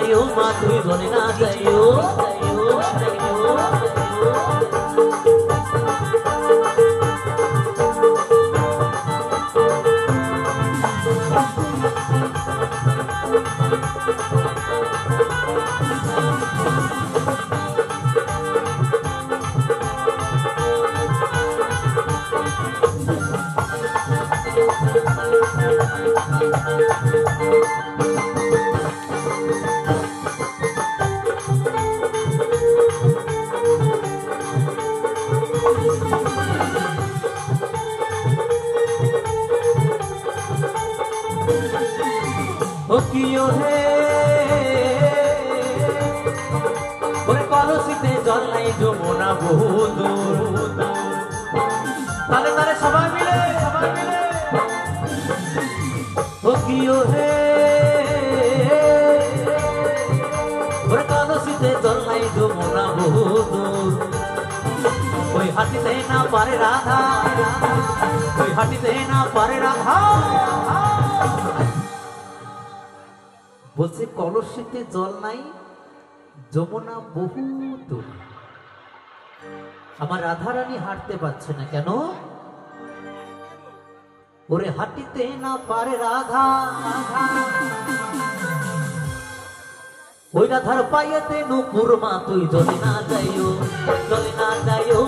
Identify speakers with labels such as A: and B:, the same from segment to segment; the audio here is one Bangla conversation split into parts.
A: যাইও মা তুই জ্বলে না যাইও কিও হে ওরে কলসিতে জল নাই যমুনা বহু দূর তালে তালে সবাই মিলে ও কিও হে ওরে কলসিতে জল নাই যমুনা বহু দূর ওই হাঁটিতে না পারে রাধা ওই হাঁটিতে না পারে রাধা বলছে কলসিতে জল নাই যমুনা বহু দূর আমার রাধারানী হাঁটতে পারছে না কেন ওরে হাঁটিতে না পারে রাধা ওই রাধার পায়েতে নুপুর মা তুই জলে না যাইও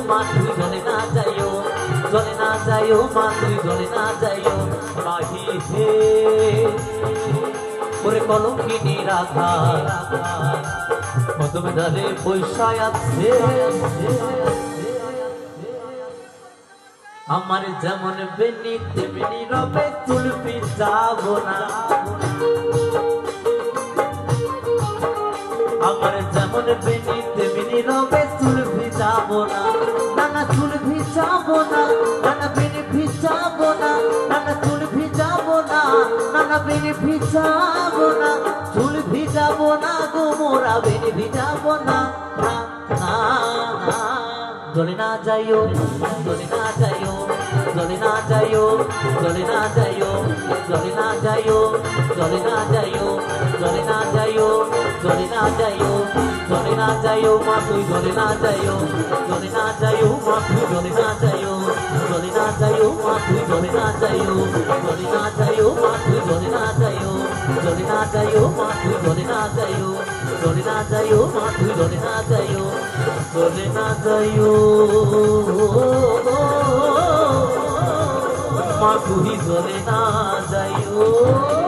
A: মা তুই জলে না যাইও মা তুই জলে না যাইও মাহি হে ওরে কলঙ্কিনী রাধা মধুমে ধারে পয়সায় আছে আমার যেমন বেনি তেমনি রবে চুল ভিজাবো না আমার যেমন বেনি তেমনি রবে চুল ভিজাবো না নানা চুল ভিজাবো না নানা বেনি ভিজাবো না নানা চুল ভিজাবো না নানা বেনি ভিজাবো না চুল ভিজাবো না গো মোরা বেনি ভিজাবো না জলে না যাইও জলে না যাইও জলে না যাইও জলে না যাইও জলে না যাইও জলে না যাইও জলে না যাইও জলে না যাইও জলে না যাইও মা তুই জলে না যাইও জলে না যাইও মা তুই জলে না যাইও জলে না যাইও মা তুই জলে না যাইও জলে না যাইও মা তুই জলে না যাইও জলে না যাইও মা তুই জলে না যাইও জলে না যাইও মা তুই জলে না যাইও জলে না যাইও মা তুই জলে না যাইও